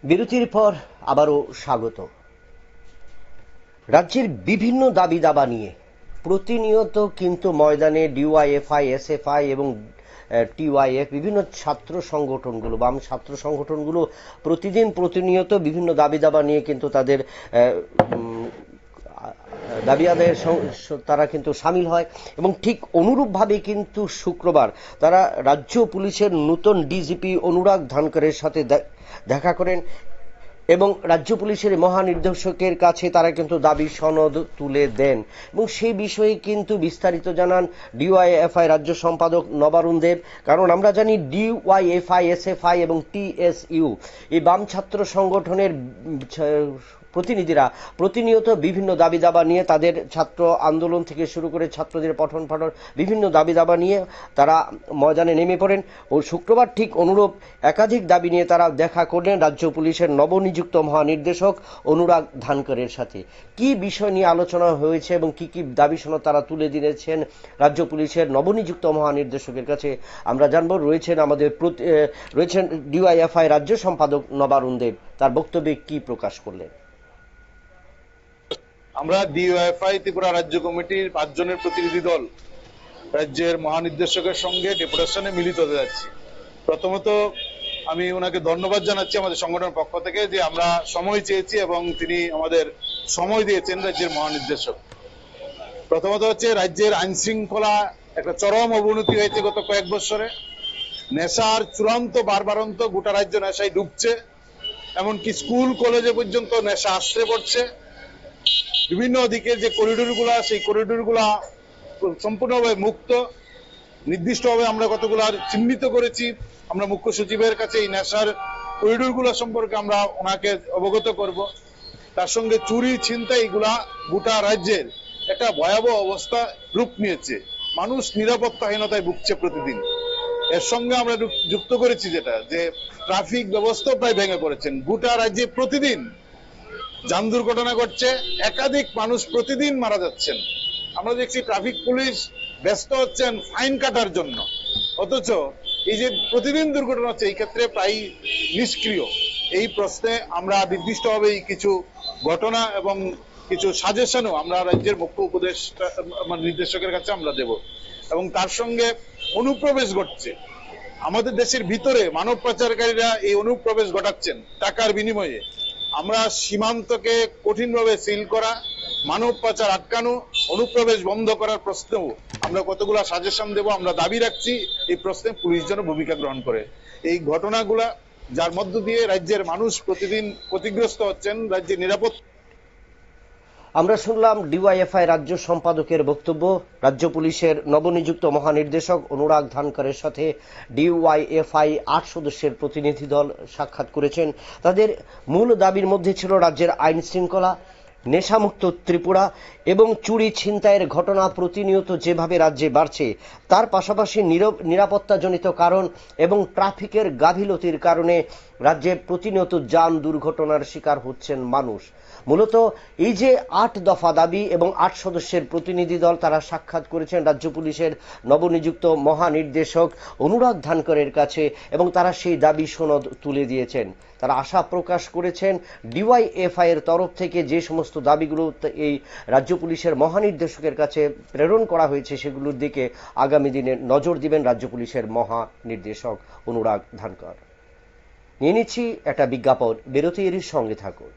বিরতির পর আবারও স্বাগত। রাজ্যের বিভিন্ন দাবি দাবা নিয়ে প্রতিনিয়ত কিন্তু ময়দানে ডিওয়াইএফআই, এসএফআই এবং টিওয়াইএফ বিভিন্ন ছাত্র সংগঠনগুলো, বাম ছাত্র সংগঠনগুলো প্রতিনিয়ত বিভিন্ন দাবি দাবা নিয়ে কিন্তু তাদের দাবি আদায়ের তারা কিন্তু সামিল হয় এবং ঠিক অনুরূপভাবে কিন্তু শুক্রবার তারা রাজ্য পুলিশের নূতন ডিজিপি অনুরাগ ধানকরের সাথে দেখা করেন এবং রাজ্য পুলিশের মহানির্দেশকের কাছে তারা কিন্তু দাবি সনদ তুলে দেন এবং সেই বিষয়ে কিন্তু বিস্তারিত জানান ডিওয়াইএফআই রাজ্য সম্পাদক নবারুণ দেব। কারণ আমরা জানি ডিওয়াইএফআই, এসএফআই এবং টিএসইউ এই বাম ছাত্র সংগঠনের প্রতিনিধিরা প্রতিনিয়ত বিভিন্ন দাবি দাবা নিয়ে তাদের ছাত্র আন্দোলন থেকে শুরু করে ছাত্রদের পঠন পাঠন বিভিন্ন দাবি দাবা নিয়ে তারা ময়দানে নেমে পড়েন ও শুক্রবার ঠিক অনুরূপ একাধিক দাবি নিয়ে তারা দেখা করলেন রাজ্য পুলিশের নবনিযুক্ত মহানির্দেশক অনুরাগ ধানকরের সাথে। কি বিষয় নিয়ে আলোচনা হয়েছে এবং কি কি দাবি সনদ তারা তুলে দিয়েছেন রাজ্য পুলিশের নবনিযুক্ত মহানির্দেশকের কাছে আমরা জানবো। রয়েছেন ডিওয়াইএফআই রাজ্য সম্পাদক নবারুণ দেব, তার বক্তব্যে কি প্রকাশ করলেন। আমরা ডিওয়াইএফআই ত্রিপুরা রাজ্য কমিটির 5 জনের প্রতিনিধি দল রাজ্যের মহানির্দেশকের সঙ্গে ডেপুটেশনে মিলিত হতে যাচ্ছি। প্রথমত আমি ওনাকে ধন্যবাদ জানাচ্ছি আমাদের সংগঠনের পক্ষ থেকে যে আমরা সময় চেয়েছি এবং তিনি আমাদের সময় দিয়েছেন রাজ্যের মহানির্দেশক। প্রথমত হচ্ছে রাজ্যের আইন শৃঙ্খলা একটা চরম অবনতি হয়েছে গত কয়েক বছরে। নেশার চূড়ান্ত বারবারন্ত, গোটা রাজ্য নেশায় ডুবছে, এমনকি স্কুল কলেজে পর্যন্ত নেশা আশ্রে পড়ছে। বিভিন্ন দিকে যে করিডোর গুলা, সেই করিডোর গুলা সম্পূর্ণভাবে মুক্ত। নির্দিষ্টভাবে আমরা কতগুলো চিহ্নিত করেছি। আমরা মুখ্য সচিবের কাছে এই নেশার করিডোর গুলা সম্পর্কে আমরা ওনাকে অবগত করব। তার সঙ্গে চুরি, ছিনতাই এগুলা গোটা রাজ্যের একটা ভয়াবহ অবস্থা রূপ নিয়েছে। মানুষ নিরাপত্তাহীনতায় ভুগছে প্রতিদিন। এর সঙ্গে আমরা যুক্ত করেছি যেটা যে ট্রাফিক ব্যবস্থা প্রায় ভেঙে পড়েছেন। গোটা রাজ্যে প্রতিদিন যান দুর্ঘটনা ঘটছে, একাধিক মানুষ প্রতিদিন মারা যাচ্ছেন। আমরা দেখছি ট্রাফিক পুলিশ ব্যস্ত হচ্ছেন ফাইন কাটার জন্য, অথচ এই যে প্রতিদিন দুর্ঘটনা হচ্ছে এই ক্ষেত্রে প্রায় নিষ্ক্রিয়। এই প্রশ্নে আমরা নির্দিষ্টভাবে কিছু ঘটনা এবং কিছু সাজেশনও আমরা রাজ্যের মুখ্য উপদেষ্টা নির্দেশকের কাছে আমরা দেব। এবং তার সঙ্গে অনুপ্রবেশ ঘটছে আমাদের দেশের ভিতরে, মানব পাচারকারীরা এই অনুপ্রবেশ ঘটাচ্ছেন টাকার বিনিময়ে। আমরা সীমান্তকে কঠিনভাবে সিল করা, মানব পাচার আটকানো, অনুপ্রবেশ বন্ধ করার প্রশ্নেও আমরা কতগুলা সাজেশন দেব। আমরা দাবি রাখছি এই প্রশ্নে পুলিশ যেন ভূমিকা গ্রহণ করে। এই ঘটনাগুলা যার মধ্য দিয়ে রাজ্যের মানুষ প্রতিদিন ক্ষতিগ্রস্ত হচ্ছেন, রাজ্যের নিরাপত্তা। আমরা শুনলাম ডিওয়াইএফআই রাজ্য সম্পাদকের বক্তব্য। রাজ্য পুলিশের নবনিযুক্ত মহানির্দেশক অনুরাগ ধানকরের সাথে ডিওয়াইএফআই 8 সদস্যের প্রতিনিধি দল সাক্ষাৎ করেছেন। তাদের মূল দাবির মধ্যে ছিল রাজ্যের আইন শৃঙ্খলা, নেশামুক্ত ত্রিপুরা এবং চুরি ছিনতাইয়ের ঘটনা প্রতিনিয়ত যেভাবে রাজ্যে বাড়ছে তার পাশাপাশি নিরাপত্তাজনিত কারণ এবং ট্রাফিকের গাফিলতির কারণে রাজ্যে প্রতিনিয়ত যান দুর্ঘটনার শিকার হচ্ছেন মানুষ। মূলত এই যে 8 দফা দাবি এবং 8 সদস্যের প্রতিনিধি দল তারা সাক্ষাৎ করেছেন রাজ্য পুলিশের নবনিযুক্ত মহানির্দেশক অনুরাগ ধানকরের কাছে এবং তারা সেই দাবি সনদ তুলে দিয়েছেন। তারা আশা প্রকাশ করেছেন ডিওয়াইএফআই এর তরফ থেকে যে সমস্ত দাবিগুলো এই রাজ্য পুলিশের মহানির্দেশকের কাছে প্রেরণ করা হয়েছে সেগুলোর দিকে আগামী দিনে নজর দিবেন রাজ্য পুলিশের মহানির্দেশক অনুরাগ ধানকর। নিয়ে নিচ্ছি একটা বিজ্ঞাপন, বিরতির সঙ্গে থাকুন।